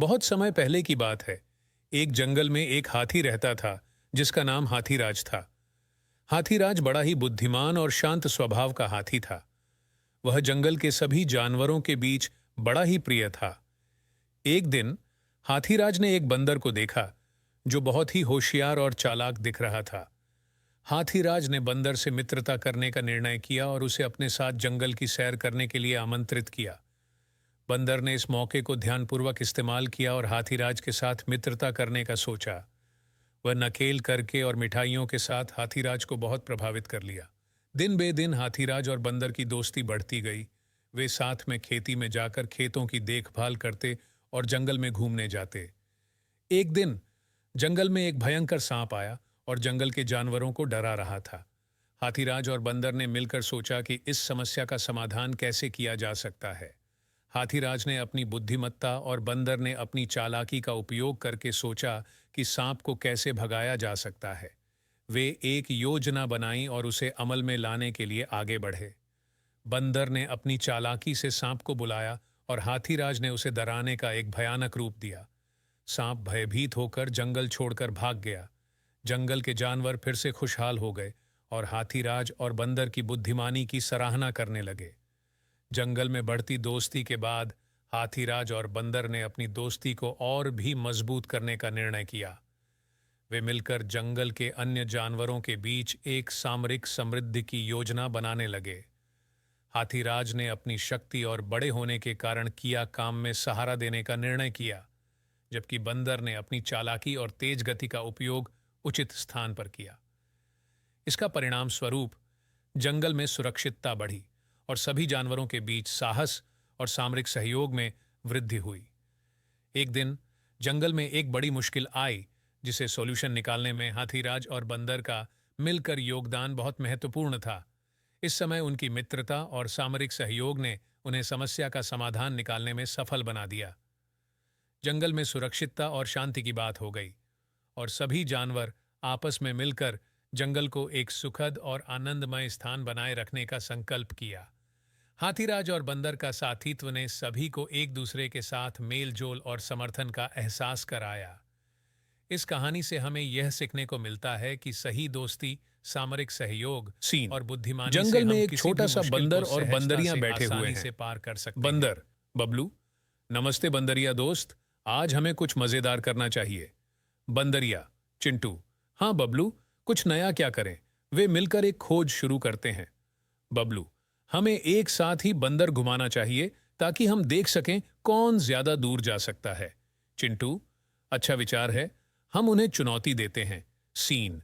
बहुत समय पहले की बात है। एक जंगल में एक हाथी रहता था जिसका नाम हाथीराज था। हाथीराज बड़ा ही बुद्धिमान और शांत स्वभाव का हाथी था। वह जंगल के सभी जानवरों के बीच बड़ा ही प्रिय था। एक दिन हाथीराज ने एक बंदर को देखा जो बहुत ही होशियार और चालाक दिख रहा था। हाथीराज ने बंदर से मित्रता करने का निर्णय किया और उसे अपने साथ जंगल की सैर करने के लिए आमंत्रित किया। बंदर ने इस मौके को ध्यानपूर्वक इस्तेमाल किया और हाथीराज के साथ मित्रता करने का सोचा। वह नकेल करके और मिठाइयों के साथ हाथीराज को बहुत प्रभावित कर लिया। दिन बे दिन हाथीराज और बंदर की दोस्ती बढ़ती गई। वे साथ में खेती में जाकर खेतों की देखभाल करते और जंगल में घूमने जाते। एक दिन जंगल में एक भयंकर सांप आया और जंगल के जानवरों को डरा रहा था। हाथीराज और बंदर ने मिलकर सोचा कि इस समस्या का समाधान कैसे किया जा सकता है। हाथीराज ने अपनी बुद्धिमत्ता और बंदर ने अपनी चालाकी का उपयोग करके सोचा कि सांप को कैसे भगाया जा सकता है। वे एक योजना बनाई और उसे अमल में लाने के लिए आगे बढ़े। बंदर ने अपनी चालाकी से सांप को बुलाया और हाथीराज ने उसे डराने का एक भयानक रूप दिया। सांप भयभीत होकर जंगल छोड़कर भाग गया। जंगल के जानवर फिर से खुशहाल हो गए और हाथीराज और बंदर की बुद्धिमानी की सराहना करने लगे। जंगल में बढ़ती दोस्ती के बाद हाथीराज और बंदर ने अपनी दोस्ती को और भी मजबूत करने का निर्णय किया। वे मिलकर जंगल के अन्य जानवरों के बीच एक सामरिक समृद्धि की योजना बनाने लगे। हाथीराज ने अपनी शक्ति और बड़े होने के कारण किया काम में सहारा देने का निर्णय किया, जबकि बंदर ने अपनी चालाकी और तेज गति का उपयोग उचित स्थान पर किया। इसका परिणाम स्वरूप जंगल में सुरक्षितता बढ़ी और सभी जानवरों के बीच साहस और सामरिक सहयोग में वृद्धि हुई। एक दिन जंगल में एक बड़ी मुश्किल आई जिसे सॉल्यूशन निकालने में हाथीराज और बंदर का मिलकर योगदान बहुत महत्वपूर्ण था। इस समय उनकी मित्रता और सामरिक सहयोग ने उन्हें समस्या का समाधान निकालने में सफल बना दिया। जंगल में सुरक्षितता और शांति की बात हो गई और सभी जानवर आपस में मिलकर जंगल को एक सुखद और आनंदमय स्थान बनाए रखने का संकल्प किया। हाथीराज और बंदर का साथीत्व ने सभी को एक दूसरे के साथ मेल जोल और समर्थन का एहसास कराया। इस कहानी से हमें यह सीखने को मिलता है कि सही दोस्ती, सामरिक सहयोग सीन और बुद्धिमानी से जंगल में हम एक किसी छोटा भी सा मुश्किल को बंदर और सहजता बंदरियां से बैठे हुए आसानी हैं। से पार कर सकते हैं। बंदर, बबलू, नमस्ते बंदरिया दोस्त, आज हमें कुछ मजेदार करना चाहिए। बंदरिया, चिंटू, हाँ बबलू, कुछ नया क्या करें? वे मिलकर एक खोज शुरू करते हैं। बबलू, हमें एक साथ ही बंदर घुमाना चाहिए ताकि हम देख सकें कौन ज्यादा दूर जा सकता है। चिंटू, अच्छा विचार है, हम उन्हें चुनौती देते हैं। सीन,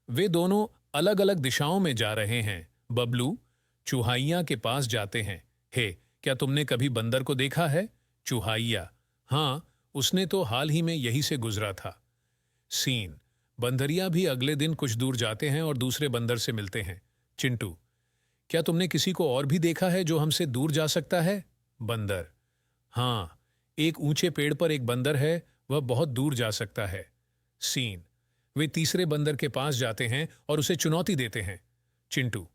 वे दोनों अलग अलग दिशाओं में जा रहे हैं। बबलू, चूहाइया के पास जाते हैं। हे, क्या तुमने कभी बंदर को देखा है? चूहाइया, हाँ, उसने तो हाल ही में यही से गुजरा था। सीन, बंदरिया भी अगले दिन कुछ दूर जाते हैं और दूसरे बंदर से मिलते हैं। चिंटू, क्या तुमने किसी को और भी देखा है जो हमसे दूर जा सकता है? बंदर, हाँ, एक ऊंचे पेड़ पर एक बंदर है, वह बहुत दूर जा सकता है। सीन, वे तीसरे बंदर के पास जाते हैं और उसे चुनौती देते हैं। चिंटू,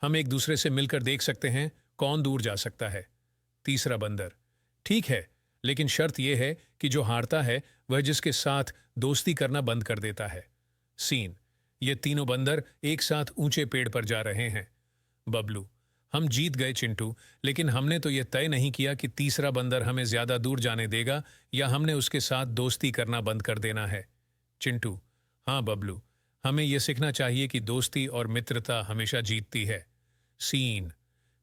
हम एक दूसरे से मिलकर देख सकते हैं कौन दूर जा सकता है। तीसरा बंदर, ठीक है, लेकिन शर्त यह है कि जो हारता है वह जिसके साथ दोस्ती करना बंद कर देता है। सीन, ये तीनों बंदर एक साथ ऊंचे पेड़ पर जा रहे हैं। बबलू, हम जीत गए चिंटू, लेकिन हमने तो यह तय नहीं किया कि तीसरा बंदर हमें ज्यादा दूर जाने देगा या हमने उसके साथ दोस्ती करना बंद कर देना है। चिंटू, हाँ बबलू, हमें यह सीखना चाहिए कि दोस्ती और मित्रता हमेशा जीतती है। सीन,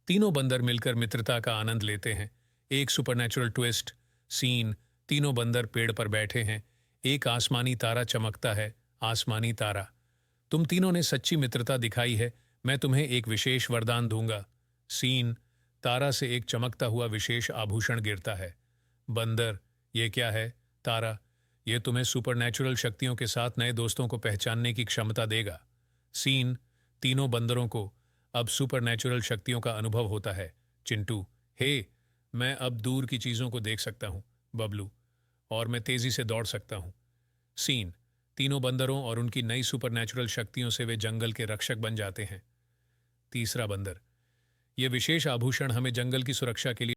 तीनों बंदर मिलकर मित्रता का आनंद लेते हैं। एक सुपरनैचुरल ट्विस्ट। सीन, तीनों बंदर पेड़ पर बैठे हैं। एक आसमानी तारा चमकता है। आसमानी तारा, तुम तीनों ने सच्ची मित्रता दिखाई है, मैं तुम्हें एक विशेष वरदान दूंगा। सीन, तारा से एक चमकता हुआ विशेष आभूषण गिरता है। बंदर, ये क्या है? तारा, ये तुम्हें सुपरनैचुरल शक्तियों के साथ नए दोस्तों को पहचानने की क्षमता देगा। सीन, तीनों बंदरों को अब सुपरनैचुरल शक्तियों का अनुभव होता है। चिंटू, हे, मैं अब दूर की चीजों को देख सकता हूं। बबलू, और मैं तेजी से दौड़ सकता हूं। सीन, तीनों बंदरों और उनकी नई सुपरनैचुरल शक्तियों से वे जंगल के रक्षक बन जाते हैं। तीसरा बंदर, यह विशेष आभूषण हमें जंगल की सुरक्षा के लिए